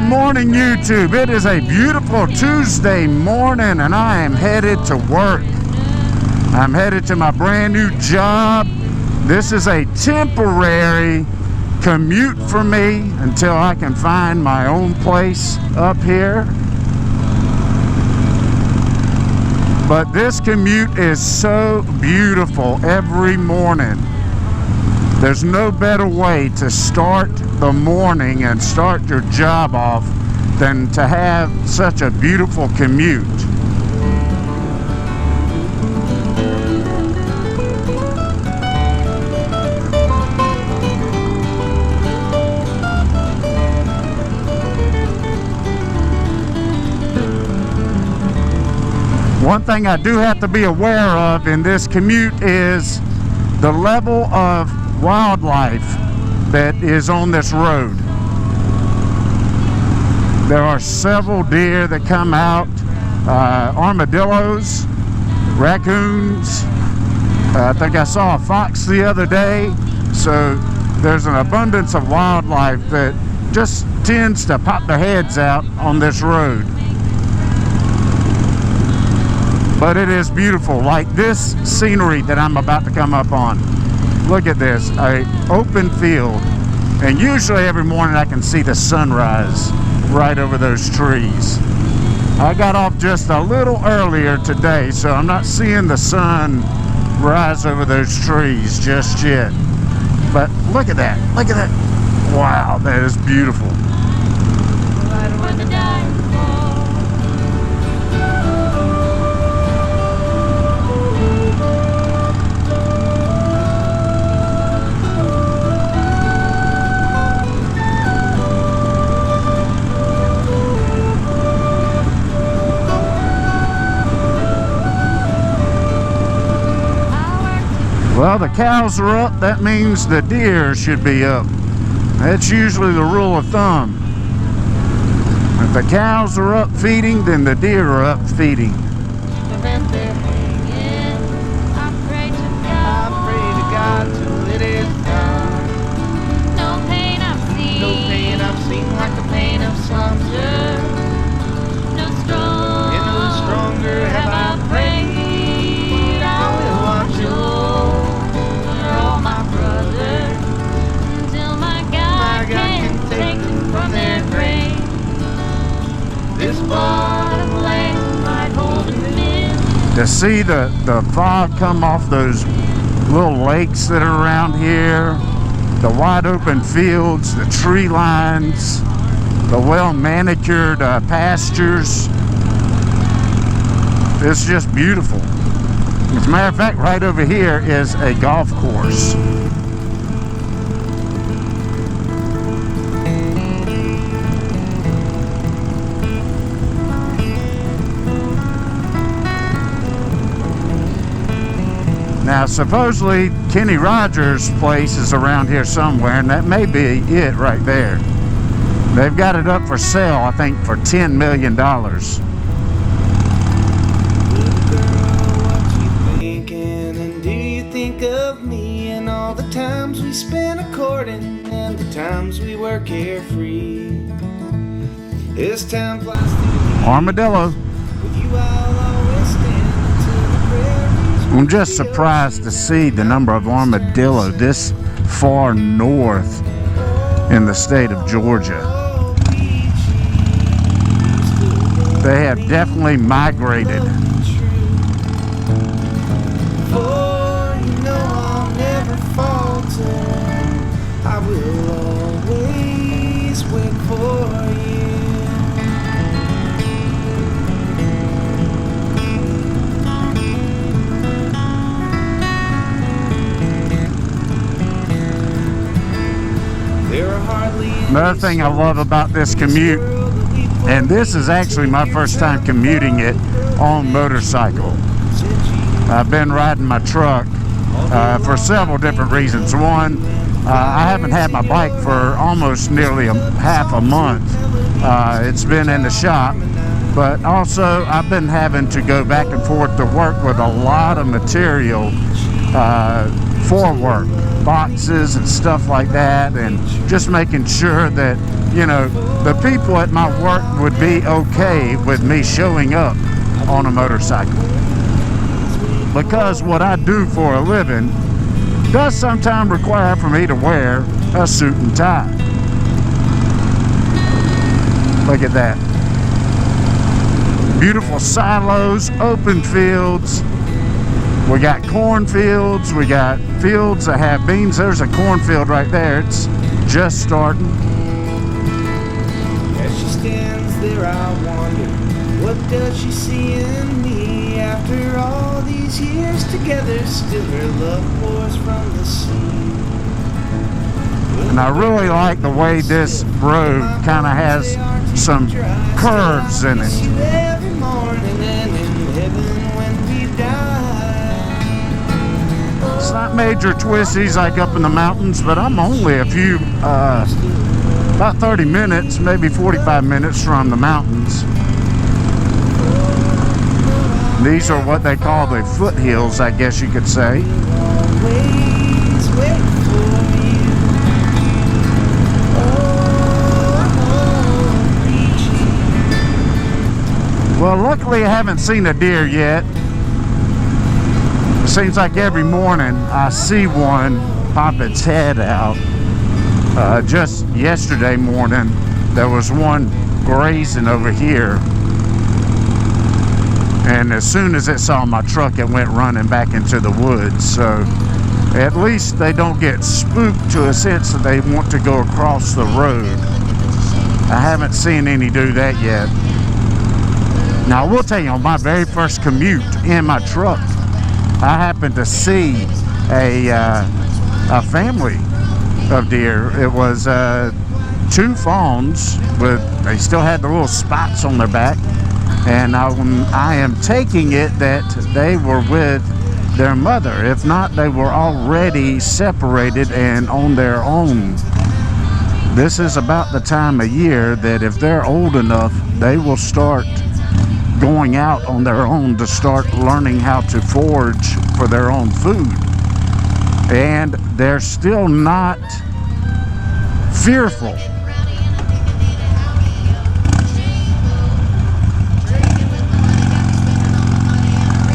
morning, YouTube. It is a beautiful Tuesday morning and I am headed to work. I'm headed to my brand new job. This is a temporary commute for me until I can find my own place up here. But this commute is so beautiful every morning. There's no better way to start the morning and start your job off than to have such a beautiful commute. One thing I do have to be aware of in this commute is the level of wildlife that is on this road. There are several deer that come out, armadillos, raccoons. I think I saw a fox the other day. So there's an abundance of wildlife that just tends to pop their heads out on this road. But it is beautiful, like this scenery that I'm about to come up on. Look at this, an open field. And usually every morning I can see the sunrise right over those trees. I got off just a little earlier today, so I'm not seeing the sun rise over those trees just yet. But look at that, look at that. Wow, that is beautiful. Well, the cows are up, that means the deer should be up. That's usually the rule of thumb. If the cows are up feeding, then the deer are up feeding. To see the fog come off those little lakes that are around here, the wide open fields, the tree lines, the well manicured pastures, it's just beautiful. As a matter of fact, right over here is a golf course. Now, supposedly Kenny Rogers' place is around here somewhere, and that may be it right there. They've got it up for sale, I think, for $10 million. And do you think of me and all the times we spent a courting and the times we were carefree? This time flies through Armadillo. with you, I'll always stand until the prairies. I'm just surprised to see the number of armadillo this far north in the state of Georgia. They have definitely migrated. For you know I'll never falter. I will always wait for you. Another thing I love about this commute, and this is actually my first time commuting it on motorcycle. I've been riding my truck for several different reasons. One, I haven't had my bike for almost nearly half a month. It's been in the shop, but also I've been having to go back and forth to work with a lot of material for work, boxes and stuff like that, and just making sure that, you know, the people at my work would be okay with me showing up on a motorcycle. Because what I do for a living does sometimes require for me to wear a suit and tie. Look at that. Beautiful silos, open fields. We got cornfields, we got fields that have beans. There's a cornfield right there. It's just starting. As she stands there, I wonder, what does she see in me? After all these years together, still her love pours from the sea. And I really like the way this road kind of has some curves in it. Every morning and in heaven when we die. It's not major twisties like up in the mountains, but I'm only a few, about 30 minutes, maybe 45 minutes from the mountains. These are what they call the foothills, I guess you could say. Always wait for you. Well, luckily I haven't seen a deer yet. It seems like every morning I see one pop its head out. Just yesterday morning, there was one grazing over here. And as soon as it saw my truck, it went running back into the woods. So at least they don't get spooked to a sense that they want to go across the road. I haven't seen any do that yet. Now, I will tell you, on my very first commute in my truck, I happened to see a family of deer. It was two fawns they still had the little spots on their back. And I am taking it that they were with their mother. If not, they were already separated and on their own. This is about the time of year that if they're old enough, they will start going out on their own to start learning how to forage for their own food. And they're still not fearful.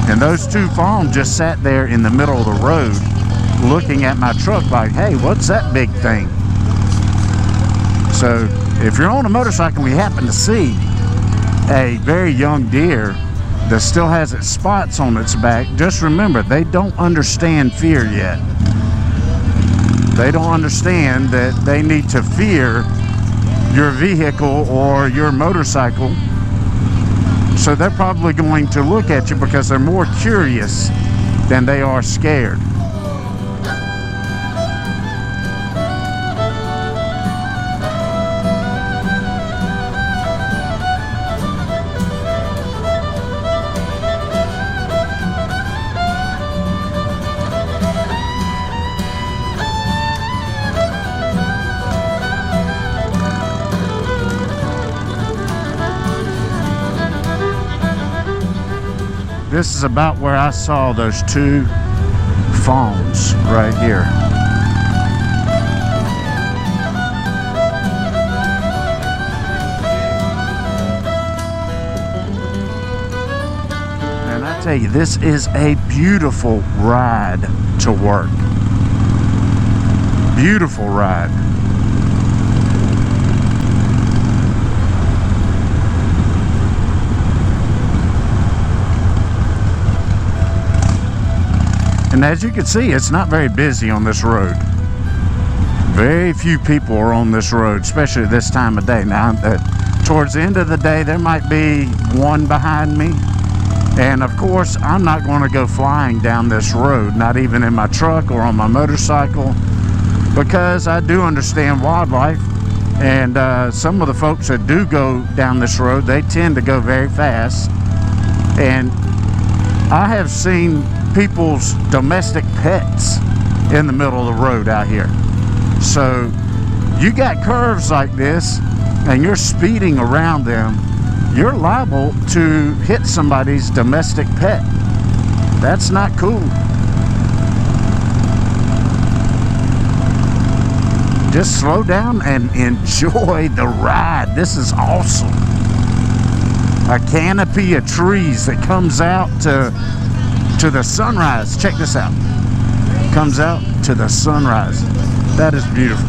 And those two fawns just sat there in the middle of the road looking at my truck like, hey, what's that big thing? So if you're on a motorcycle and we happen to see a very young deer that still has its spots on its back, just remember, they don't understand fear yet. They don't understand that they need to fear your vehicle or your motorcycle. So they're probably going to look at you because they're more curious than they are scared. This is about where I saw those two fawns right here. And I tell you, this is a beautiful ride to work. Beautiful ride. And as you can see, it's not very busy on this road. Very few people are on this road, especially at this time of day. Now, towards the end of the day, there might be one behind me. And of course, I'm not going to go flying down this road, not even in my truck or on my motorcycle, because I do understand wildlife. And some of the folks that do go down this road, they tend to go very fast. And I have seen people's domestic pets in the middle of the road out here. So you got curves like this and you're speeding around them, you're liable to hit somebody's domestic pet. That's not cool. just slow down and enjoy the ride. This is awesome. A canopy of trees that comes out to the sunrise. Check this out. Comes out to the sunrise. That is beautiful.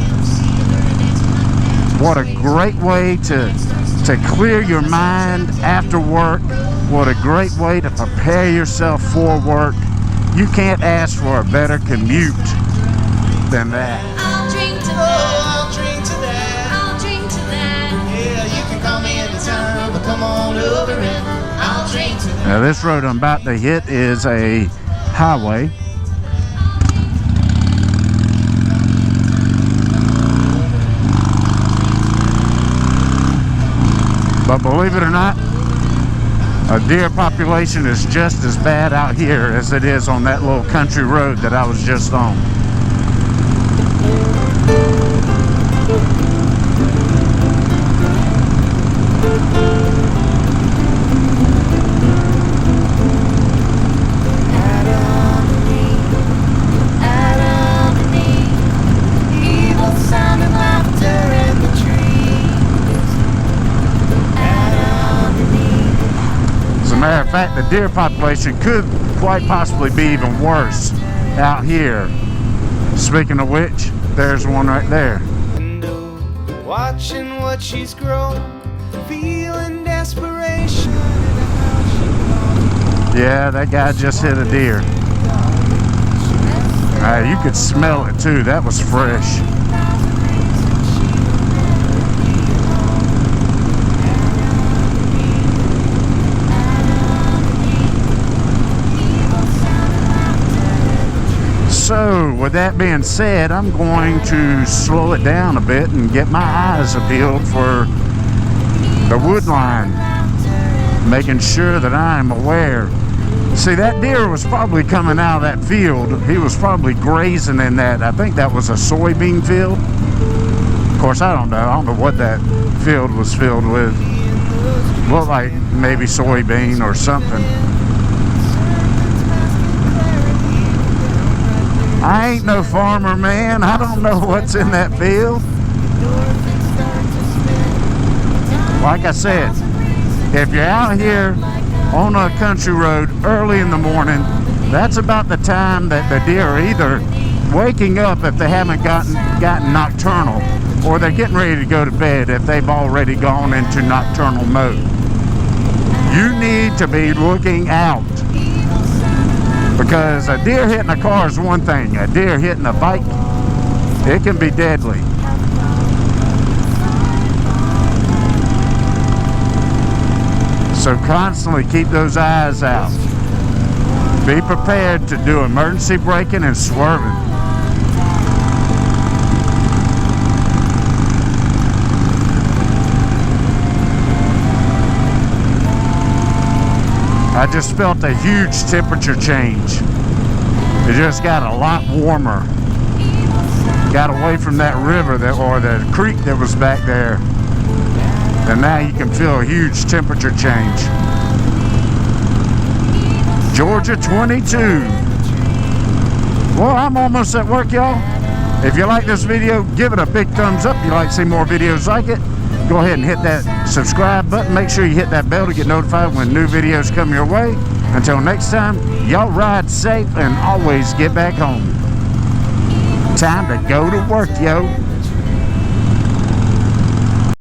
What a great way to clear your mind after work. What a great way to prepare yourself for work. You can't ask for a better commute than that. I'll drink to that. I'll drink to that. I'll drink to that. Yeah, you can call me anytime, but come on over and I'll drink to that. Now this road I'm about to hit is a highway. But believe it or not, a deer population is just as bad out here as it is on that little country road that I was just on. Matter of fact, the deer population could quite possibly be even worse out here. Speaking of which, there's one right there. Watching what she's grown, feeling desperation. Yeah, that guy just hit a deer. You could smell it too. That was fresh. So, with that being said, I'm going to slow it down a bit and get my eyes peeled for the wood line, making sure that I'm aware. See, that deer was probably coming out of that field. He was probably grazing in that. I think that was a soybean field. Of course, I don't know. I don't know what that field was filled with. Looked like maybe soybean or something. I ain't no farmer, man. I don't know what's in that field. Like I said, if you're out here on a country road early in the morning, that's about the time that the deer are either waking up if they haven't gotten nocturnal, or they're getting ready to go to bed if they've already gone into nocturnal mode. You need to be looking out. Because a deer hitting a car is one thing. A deer hitting a bike, it can be deadly. So constantly keep those eyes out. Be prepared to do emergency braking and swerving. I just felt a huge temperature change. It just got a lot warmer. Got away from that river or the creek that was back there. And now you can feel a huge temperature change. Georgia 22. Well, I'm almost at work, y'all. If you like this video, give it a big thumbs up. If you'd like to see more videos like it, go ahead and hit that subscribe button. Make sure you hit that bell to get notified when new videos come your way. Until next time, y'all ride safe and always get back home. Time to go to work, yo.